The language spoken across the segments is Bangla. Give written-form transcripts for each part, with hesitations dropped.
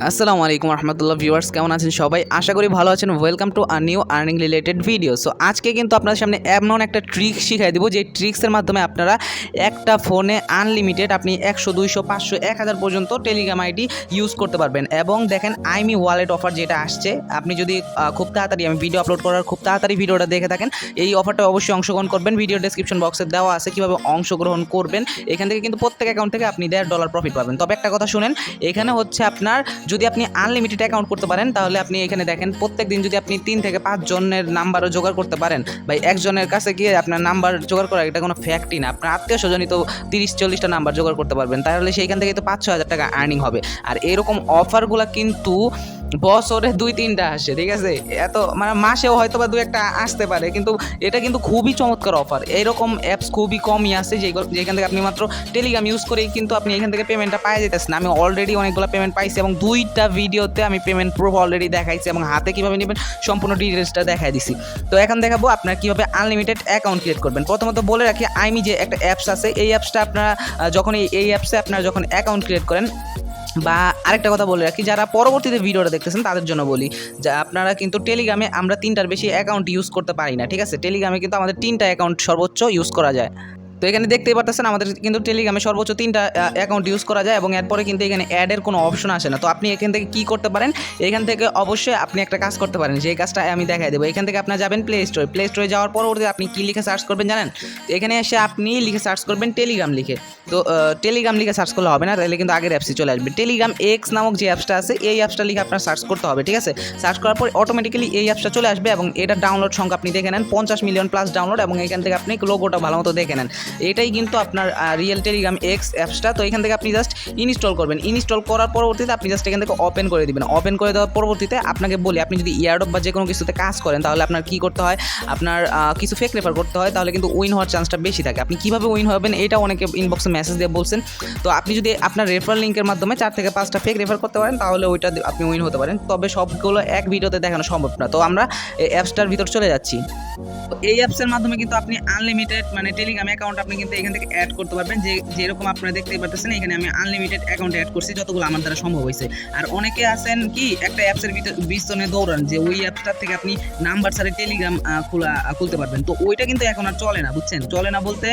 আসসালামু আলাইকুম রহমতুল্লাহ ভিউয়ার্স, কেমন আছেন সবাই? আশা করি ভালো আছেন। Welcome to a new earning related video. So আজকে কিন্তু আপনাদের সামনে এমন একটা ট্রিক শিখাই দেবো যে ট্রিক্সের মাধ্যমে আপনারা একটা ফোনে আনলিমিটেড আপনি 100, 200, 500, 1000 পর্যন্ত টেলিগ্রাম আইডি ইউজ করতে পারবেন। এবং দেখেন আইমি ওয়ালেট অফার যেটা আসছে, আপনি যদি খুব তাড়াতাড়ি আমি ভিডিও আপলোড করার খুব তাড়াতাড়ি ভিডিওটা দেখে থাকেন, এই অফারটা অবশ্যই অংশগ্রহণ করবেন। ভিডিও ডেসক্রিপশন বক্সে দেওয়া আছে কীভাবে অংশগ্রহণ করবেন। এখান থেকে কিন্তু প্রত্যেক অ্যাকাউন্ট থেকে আপনি $1.5 প্রফিট পাবেন। তবে একটা কথা শুনেন, এখানে হচ্ছে আপনার যদি আপনি আনলিমিটেড অ্যাকাউন্ট করতে পারেন তাহলে আপনি এখানে দেখেন প্রত্যেক দিন যদি আপনি 3 থেকে 5 জনের নাম্বারও জোগাড় করতে পারেন, ভাই একজনের কাছে গিয়ে আপনার নাম্বার জোগাড় করা এটা কোনো ফ্যাক্টই না। আপনার আত্মীয় স্বজনই তো 30-40টা নাম্বার জোগাড় করতে পারবেন, তাহলে সেইখান থেকে তো 5-6 হাজার টাকা আর্নিং হবে। আর এরকম অফারগুলো কিন্তু বছরে 2-3টা আসে, ঠিক আছে? এত মানে মাসেও হয়তো বা 2-1টা আসতে পারে, কিন্তু এটা কিন্তু খুবই চমৎকার অফার। এইরকম অ্যাপস খুবই কমই আছে যেখান থেকে আপনি মাত্র টেলিগ্রাম ইউজ করেই কিন্তু আপনি এখান থেকে পেমেন্টটা পাই যেতেছেন। আমি অলরেডি অনেকগুলো পেমেন্ট পাইছি এবং 2টা ভিডিওতে আমি পেমেন্ট প্রুফ অলরেডি দেখাইছি এবং হাতে কীভাবে নেবেন সম্পূর্ণ ডিটেলসটা দেখাই দিছি। তো এখন দেখাবো আপনার কীভাবে আনলিমিটেড অ্যাকাউন্ট ক্রিয়েট করবেন। প্রথমত বলে রাখি, আইমি যে একটা অ্যাপস আছে, এই অ্যাপসটা আপনারা যখন এই অ্যাপসে আপনারা যখন অ্যাকাউন্ট ক্রিয়েট করেন, বা আরেকটা কথা বলে রাখি, যারা পরবর্তীতে ভিডিওটা দেখতেছেন তাদের জন্য বলি যে আপনারা কিন্তু টেলিগ্রামে আমরা 3টার বেশি অ্যাকাউন্ট ইউজ করতে পারি না, ঠিক আছে? টেলিগ্রামে কিন্তু আমাদের 3টা অ্যাকাউন্ট সর্বোচ্চ ইউজ করা যায়। তো এখানে দেখতেই পারতেছেন আমাদের কিন্তু টেলিগ্রামে সর্বোচ্চ 3টা অ্যাকাউন্ট ইউজ করা যায় এবং এরপরে কিন্তু এখানে অ্যাডের কোনো অপশন আসে না। তো আপনি এখান থেকে কী করতে পারেন, এখান থেকে অবশ্যই আপনি একটা কাজ করতে পারেন, যে কাজটা আমি দেখাই দেবো। এখান থেকে আপনার যাবেন প্লে স্টোরে যাওয়ার পরবর্তীতে আপনি কী লিখে সার্চ করবেন জানেন? এখানে এসে আপনি লিখে সার্চ করবেন টেলিগ্রাম লিখে। তো টেলিগ্রাম লিখে সার্চ করলে হবে না, তাহলে কিন্তু আগের অ্যাপসই চলে আসবে। টেলিগ্রাম এক্স নামক যে অ্যাপসটা আছে, এই অ্যাপসটা লিখে আপনার সার্চ করতে হবে, ঠিক আছে? সার্চ করার পর অটোমেটিক্যালি এই অ্যাপসটা চলে আসবে এবং এটার ডাউনলোড সংখ্যা আপনি দেখে নেন 50 মিলিয়ন প্লাস ডাউনলোড, এবং এখান থেকে আপনি লোগোটা ভালো মতো দেখে নেন। এটাই কিন্তু আপনার রিয়েল টেলিগ্রাম এক্স অ্যাপসটা। তো এখান থেকে আপনি জাস্ট ইনস্টল করবেন। ইনস্টল করার পরবর্তীতে আপনি জাস্ট এখান থেকে ওপেন করে দিবেন। ওপেন করে দেওয়ার পরবর্তীতে আপনাকে বলি, আপনি যদি এয়ারড্রপ বা যে কোনো কিছুতে কাজ করেন তাহলে আপনার কী করতে হয়, আপনার কিছু ফেক রেফার করতে হয়, তাহলে কিন্তু উইন হওয়ার চান্সটা বেশি থাকে। আপনি কীভাবে উইন হবেন এটা অনেকে ইনবক্সে মেসেজ দিয়ে বলছেন। তো আপনি যদি আপনার রেফার লিঙ্কের মাধ্যমে 4 থেকে 5টা ফেক রেফার করতে পারেন তাহলে ওইটা আপনি উইন হতে পারেন। তবে সবগুলো এক ভিডিওতে দেখানো সম্ভব না। তো আমরা এই অ্যাপসটার ভিতর চলে যাচ্ছি। তো এই অ্যাপসের মাধ্যমে কিন্তু আপনি আনলিমিটেড মানে টেলিগ্রাম অ্যাকাউন্ট আপনি কিন্তু এখান থেকে অ্যাড করতে পারবেন। যেরকম আপনারা দেখতেই পাচ্ছেন, এখানে আমি আনলিমিটেড অ্যাকাউন্ট অ্যাড করছি যতগুলো আমার দ্বারা সম্ভব হয়েছে। আর অনেকে আছেন কি একটা অ্যাপসের পিছনে দৌড়ান যে ওই অ্যাপসটার থেকে আপনি নাম্বার ছাড়া টেলিগ্রাম খুলতে পারবেন। তো ওইটা কিন্তু এখন আর চলে না, বুঝছেন? চলে না বলতে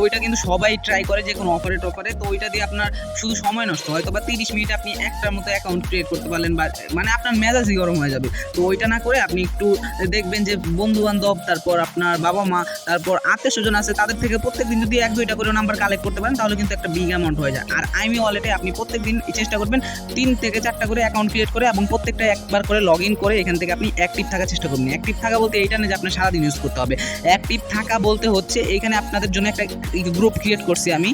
ওইটা কিন্তু সবাই ট্রাই করে যে কোনো অফারে। তো ওইটা দিয়ে আপনার শুধু সময় নষ্ট, হয়তো বা 30 মিনিট আপনি একটার মতো অ্যাকাউন্ট ক্রিয়েট করতে পারলেন, বা মানে আপনার মেজাজই গরম হয়ে যাবে। তো ওইটা না করে আপনি একটু দেখবেন যে বন্ধু বান্ধব, তারপর আপনার বাবা মা, তারপর আত্মীয় স্বজন আছে, তাদের থেকে প্রত্যেকদিন যদি 1-2টা করে নাম্বার কালেক্ট করতে পারেন তাহলে কিন্তু একটা বিগ অ্যামাউন্ট হয়ে যায়। আর আইমি ওয়ালেটে আপনি প্রত্যেকদিন চেষ্টা করবেন 3 থেকে 4টা করে অ্যাকাউন্ট ক্রিয়েট করে এবং প্রত্যেকটা একবার করে লগ ইন করে এখান থেকে আপনি অ্যাক্টিভ থাকার চেষ্টা করবেন। অ্যাক্টিভ থাকা বলতে এইটা না যে আপনার সারাদিন ইউজ করতে হবে। অ্যাক্টিভ থাকা বলতে হচ্ছে এখানে আপনাদের জন্য একটা গ্রুপ ক্রিয়েট করছি আমি।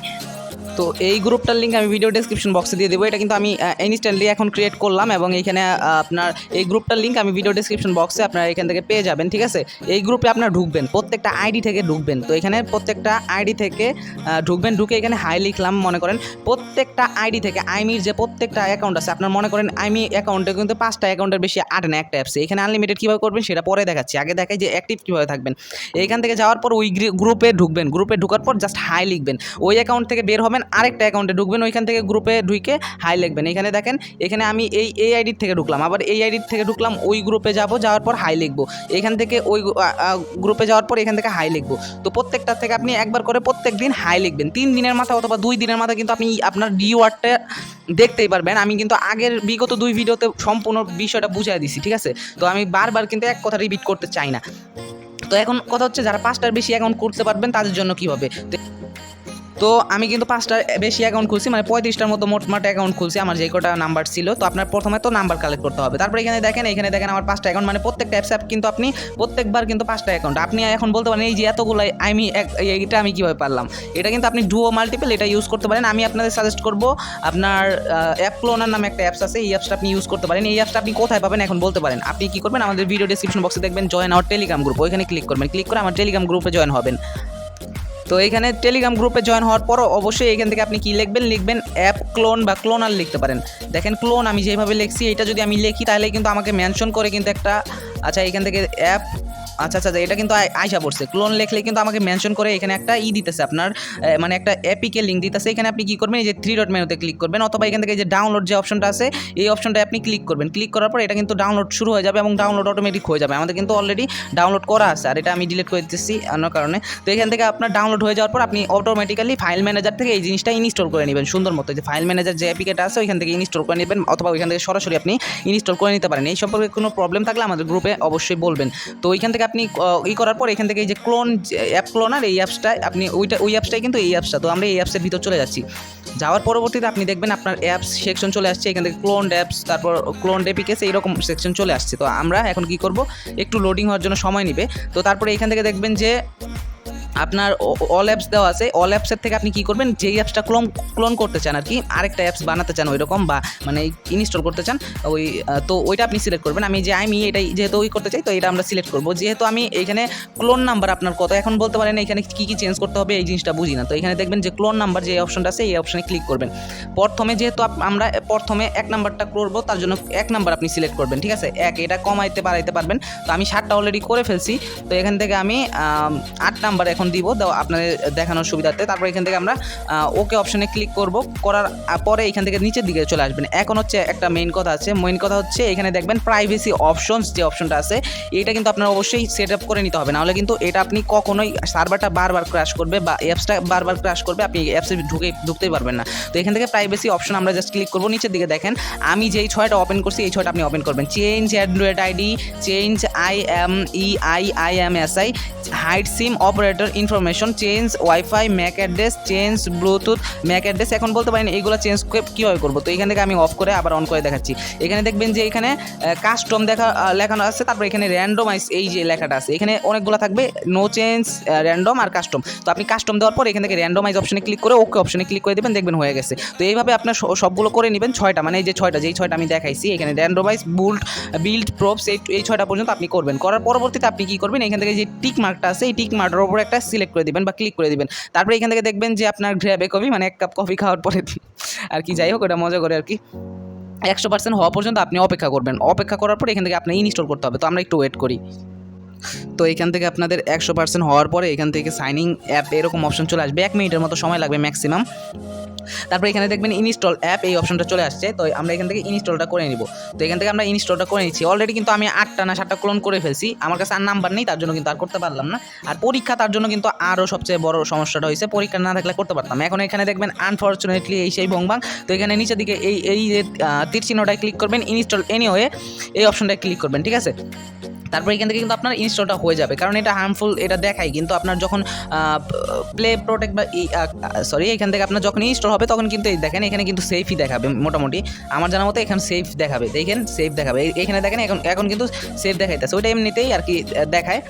তো এই গ্রুপটার লিঙ্ক আমি ভিডিও ডেসক্রিপশন বক্সে দিয়ে দেবো। এটা কিন্তু আমি ইনস্ট্যান্টলি এখন ক্রিয়েট করলাম এবং এইখানে আপনার এই গ্রুপটার লিঙ্ক আমি ভিডিও ডেসক্রিপশন বক্সে আপনারা এখান থেকে পেয়ে যাবেন, ঠিক আছে? এই গ্রুপে আপনারা ঢুকবেন, প্রত্যেকটা আইডি থেকে ঢুকবেন। তো এখানে প্রত্যেকটা আইডি থেকে ঢুকবেন, ঢুকে এখানে হাই লিখলাম। মনে করেন প্রত্যেকটা আইডি থেকে আইমির যে প্রত্যেকটা অ্যাকাউন্ট আছে, আপনার মনে করেন আইমি অ্যাকাউন্টে কিন্তু 5টা অ্যাকাউন্টের বেশি আটে না একটা অ্যাপসে। এখানে আনলিমিটেড কীভাবে করবেন সেটা পরে দেখাচ্ছি, আগে দেখাই যে অ্যাক্টিভ কীভাবে থাকবেন। এইখান থেকে যাওয়ার পর ওই গ্রুপে ঢুকবেন। গ্রুপে ঢুকার পর জাস্ট হাই লিখবেন। ওই অ্যাকাউন্ট থেকে বের হবেন, আরেকটা অ্যাকাউন্টে ঢুকবেন, ওইখান থেকে গ্রুপে ঢুকে হাই লিখবেন। এখানে দেখেন, এখানে আমি এই আইডির থেকে ঢুকলাম, আবার এই আইডির থেকে ঢুকলাম, ওই গ্রুপে যাওয়ার পর হাই লিখবো। এখান থেকে ওই গ্রুপে যাওয়ার পর এখান থেকে হাই লিখবো। তো প্রত্যেকটা থেকে আপনি একবার করে প্রত্যেক দিন হাই লিখবেন। 3 দিনের মাথা অথবা 2 দিনের মাথা কিন্তু আপনি আপনার রিওয়ার্ডটা দেখতেই পারবেন। আমি কিন্তু আগের বিগত 2 ভিডিওতে সম্পূর্ণ বিষয়টা বুঝিয়ে দিছি, ঠিক আছে? তো আমি বারবার কিন্তু এক কথা রিপিট করতে চাই না। তো এখন কথা হচ্ছে, যারা 5টার বেশি অ্যাকাউন্ট করতে পারবেন তাদের জন্য কী হবে। তো আমি কিন্তু 5টার বেশি অ্যাকাউন্ট খুলছি, মানে 35টার মতো মোটমাট অ্যাকাউন্ট খুলছি, আমার যে কটা নাম্বার ছিল। তো আপনার প্রথমে তো নাম্বার কালেক্ট করতে হবে, তারপরে এখানে দেখেন আমার 5টা অ্যাকাউন্ট, মানে প্রত্যেকটা অ্যাপস কিন্তু আপনি প্রত্যেকবার কিন্তু 5টা অ্যাকাউন্ট। আপনি এখন বলতে পারেন এই যে এতগুলো এইটা আমি কীভাবে পারলাম, এটা কিন্তু আপনি ডুও মাল্টিপল এটা ইউজ করতে পারেন। আমি আপনাদের সাজেস্ট করবো আপনার অ্যাপ ক্লোনার নামে একটা অ্যাপস আছে, এই অ্যাপসটা আপনি ইউজ করতে পারেন। এই অ্যাপসটা আপনি কোথায় পাবেন এখন বলতে পারেন। আপনি কী করবেন, আমাদের ভিডিও ডেসক্রিপশন বক্সে দেখবেন জয়েন আওয়ার টেলিগ্রাম গ্রুপ, ওইখানে ক্লিক করবেন। ক্লিক করে আমার টেলিগ্রাম গ্রুপে জয়েন হবেন। তো এখানে টেলিগ্রাম গ্রুপে জয়েন হওয়ার পরও অবশ্যই এখান থেকে আপনি কী লিখবেন অ্যাপ ক্লোন বা ক্লোনার লিখতে পারেন। দেখেন ক্লোন আমি যেভাবে লিখছি, এটা যদি আমি লিখি তাহলে কিন্তু আমাকে মেনশন করে কিন্তু একটা, আচ্ছা এখান থেকে অ্যাপ আচ্ছা আচ্ছা, এটা কিন্তু আইসা পড়ছে। ক্লোন লিখলে কিন্তু আমাকে মেনশন করে এখানে একটা দিতেছে আপনার, মানে একটা এপিকে লিঙ্ক দিতেছে। এখানে আপনি কি করবেন, এই যে 3 ডট মেনুতে ক্লিক করবেন, অথবা এখান থেকে এই যে ডাউনলোড যে অপশনটা আছে এই অপশনটায় আপনি ক্লিক করবেন। ক্লিক করার পর এটা কিন্তু ডাউনলোড শুরু হয়ে যাবে এবং ডাউনলোড অটোমেটিক হয়ে যাবে। আমাদের কিন্তু অলরেডি ডাউনলোড করা আছে, আর এটা আমি ডিলিট করে দিতেছি অন্য কারণে। তো এখান থেকে আপনার ডাউনলোড হয়ে যাওয়ার পর আপনি অটোমেটিক্যালি ফাইল ম্যানেজার থেকে এই জিনিসটা ইনস্টল করে নেবেন সুন্দর মতো। যে ফাইল ম্যানেজার যে অ্যাপ্লিকেশনটা আছে ওইখান থেকে ইনস্টল করে নেবেন, অথবা ওইখান থেকে সরাসরি আপনি ইনস্টল করে নিতে পারেন। এই সম্পর্কে কোনো প্রবলেম থাকলে আমাদের গ্রুপে অবশ্যই বলবেন। তো ওইখান থেকে আপনি করার পর এখান থেকে এই যে ক্লোন অ্যাপ ক্লোনার এই অ্যাপসটা আপনি ওই অ্যাপসটাই কিন্তু এই অ্যাপসটা। তো আমরা এই অ্যাপসের ভিতর চলে যাচ্ছি। যাওয়ার পরবর্তীতে আপনি দেখবেন আপনার অ্যাপস সেকশন চলে আসছে। এখান থেকে ক্লোন অ্যাপস, তারপর ক্লোন এপিকেস এইরকম সেকশন চলে আসছে। তো আমরা এখন কি করব, একটু লোডিং হওয়ার জন্য সময় নেবে। তো তারপরে এখান থেকে দেখবেন যে আপনার অল অ্যাপস দেওয়া আছে। অল অ্যাপসের থেকে আপনি কী করবেন, যেই অ্যাপসটা ক্লোন করতে চান আর কি, আরেকটা অ্যাপস বানাতে চান ওইরকম, বা মানে ইনস্টল করতে চান ওই, তো ওইটা আপনি সিলেক্ট করবেন। আমি এটাই যেহেতু ওই করতে চাই, তো এটা আমরা সিলেক্ট করবো। যেহেতু আমি এখানে ক্লোন নাম্বার আপনার কত এখন বলতে পারেন, এখানে কী কী চেঞ্জ করতে হবে এই জিনিসটা বুঝি না। তো এখানে দেখবেন যে ক্লোন নাম্বার যে অপশনটা আছে এই অপশনে ক্লিক করবেন। প্রথমে যেহেতু আমরা প্রথমে 1 নাম্বারটা করবো, তার জন্য 1 নাম্বার আপনি সিলেক্ট করবেন, ঠিক আছে। এটা কমাইতে বাড়াইতে পারবেন। তো আমি 7টা অলরেডি করে ফেলছি। তো এখান থেকে আমি 8 নাম্বার এখন দিব, আপনাদের দেখানোর সুবিধার্থে। তারপর এখান থেকে আমরা ওকে অপশনে ক্লিক করব। করার পরে এখান থেকে নিচের দিকে চলে আসবেন। এখন হচ্ছে একটা মেইন কথা আছে। মেইন কথা হচ্ছে এখানে দেখবেন প্রাইভেসি অপশনস যে অপশনটা আছে, এটা কিন্তু আপনার অবশ্যই সেট আপ করে নিতে হবে, নাহলে কিন্তু এটা আপনি কখনোই সার্ভারটা বারবার ক্র্যাশ করবে বা অ্যাপসটা বারবার ক্র্যাশ করবে, আপনি অ্যাপসে ঢুকতেই পারবেন না। তো এখান থেকে প্রাইভেসি অপশন আমরা জাস্ট ক্লিক করবো। নিচের দিকে দেখেন আমি যেই 6টা ওপেন করছি এই 6টা আপনি ওপেন করবেন। Change Android ID, change IMEIMSI, hide SIM operator information, change wifi, MAC address, change Bluetooth MAC address. এখন বলতে পারেন এইগুলো চেঞ্জ কীভাবে করবো। তো এখান থেকে আমি অফ করে আবার অন করে দেখাচ্ছি। এখানে দেখবেন যে এখানে কাস্টম লেখানো আছে, তারপর এখানে র্যান্ডমাইজ এই যে লেখাটা আছে, এখানে অনেকগুলো থাকবে, নো চেঞ্জ, র্যান্ডম আর কাস্টম। তো আপনি কাস্টম দেওয়ার পর এখান থেকে র্যান্ডমাইজ অপশনে ক্লিক করে ওকে অপশনে ক্লিক করে দেবেন, দেখবেন হয়ে গেছে। তো এইভাবে আপনার সবগুলো করে নেবেন 6টা, মানে এই যে 6টা যেই 6টা আমি দেখাইছি, এখানে র্যান্ডমাইজ, বিল্ড প্রপস, এই 6টা পর্যন্ত আপনি করবেন। করার পরবর্তীতে আপনি কী করবেন, এখান থেকে যে টিক মার্কটা আছে এই টিক মার্কের উপর একটা সিলেক্ট করে দিবেন বা ক্লিক করে দিবেন। তারপরে এখান থেকে দেখবেন যে আপনার গ্র্যাবে কফি, মানে 1 কাপ কফি খাওয়ার পরে আর কি, যাই হোক ওটা মজা করে আর কি, 100% হওয়া পর্যন্ত আপনি অপেক্ষা করবেন। অপেক্ষা করার পর এখান থেকে আপনি ইনস্টল করতে হবে। তো আমরা একটু ওয়েট করি। তো এখান থেকে আপনাদের 100% হওয়ার পরে এখান থেকে সাইনিং অ্যাপ এরকম অপশন চলে আসবে। 1 মিনিটের মতো সময় লাগবে ম্যাক্সিমাম। তারপর এখানে দেখবেন ইনস্টল অ্যাপ এই অপশনটা চলে আসছে। তো আমরা এখান থেকে ইনস্টলটা করে নিব। তো এখান থেকে আমরা ইনস্টলটা করে নিচ্ছি। অলরেডি কিন্তু আমি 8টা না 7টা ক্লোন করে ফেলছি। আমার কাছে আর নাম্বার নেই, তার জন্য কিন্তু আর করতে পারলাম না। আর পরীক্ষা, তার জন্য কিন্তু আরও সবচেয়ে বড় সমস্যাটা হয়েছে, পরীক্ষা না থাকলে করতে পারতাম। এখন এখানে দেখবেন আনফরচুনেটলি এই সেই ভংবাং। তো এখানে নিচের দিকে এই যে তীর চিহ্নটায় ক্লিক করবেন, ইনস্টল এনিওয়ে এই অপশনটায় ক্লিক করবেন, ঠিক আছে। তারপর এখান থেকে কিন্তু আপনার ইনস্টলটা হয়ে যাবে, কারণ এটা হার্মফুল এটা দেখাই। কিন্তু আপনার যখন প্লে প্রোটেক্ট বা এখান থেকে আপনার যখন ইনস্টল হবে তখন কিন্তু এই দেখেন এখানে কিন্তু সেফই দেখাবে মোটামুটি। আমার জানা মতো এখানে সেফ দেখাবে, দেখেন সেফ দেখাবে। এখানে দেখেন এখন কিন্তু সেফ দেখাইতেছে, ওইটা এমনিতেই আর কি দেখায়।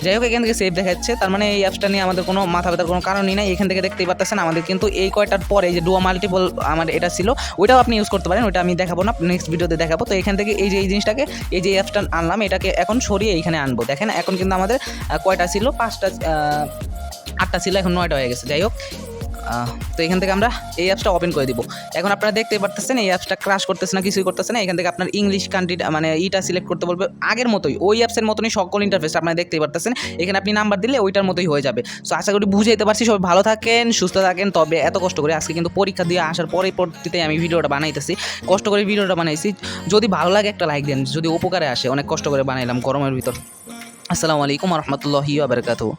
যাই হোক এখান থেকে সেফ দেখাচ্ছে, তার মানে এই অ্যাপসটা নিয়ে আমাদের কোনো মাথা ব্যথার কোনো কারণই নাই। এখান থেকে দেখতেই পাচ্ছেন আমাদের কিন্তু এই কয়টার পরে যে ডুয়া মাল্টিপল আমার এটা ছিল, ওইটাও আপনি ইউজ করতে পারেন। ওইটা আমি দেখাবো না, নেক্সট ভিডিওতে দেখাবো। তো এখান থেকে এই জিনিসটাকে, এই যে অ্যাপসটা আনলাম, এটাকে এখন সরিয়ে এইখানে আনবো। দেখেন এখন কিন্তু আমাদের কয়টা ছিল, 8টা ছিল, এখন 9টা হয়ে গেছে। যাই হোক, তো এখান থেকে আমরা এই অ্যাপসটা ওপেন করে দিব। এখন আপনারা দেখতে পারতেছেন এই অ্যাপসটা ক্রাশ করতেছে না, কিছুই করতেছে না। এখান থেকে আপনার ইংলিশ কান্ট্রি মানে ইটা সিলেক্ট করতে বলবে, আগের মতোই ওই অ্যাপসের মতনই সকল ইন্টারফেস আপনারা দেখতেই পারতেছেন। এখানে আপনি নাম্বার দিলে ওইটার মতোই হয়ে যাবে। সো আশা করি বুঝাইতে পারছি। সবাই ভালো থাকেন, সুস্থ থাকেন। তবে এত কষ্ট করে আজকে কিন্তু পরীক্ষা দিয়ে আসার পরবর্তীতে আমি ভিডিওটা বানাইতেছি, কষ্ট করে ভিডিওটা বানাইছি। যদি ভালো লাগে একটা লাইক দেন, যদি উপকারে আসে, অনেক কষ্ট করে বানাইলাম গরমের ভিতর। আসসালামু আলাইকুম ওয়া রাহমাতুল্লাহি ওয়া বারাকাতুহু।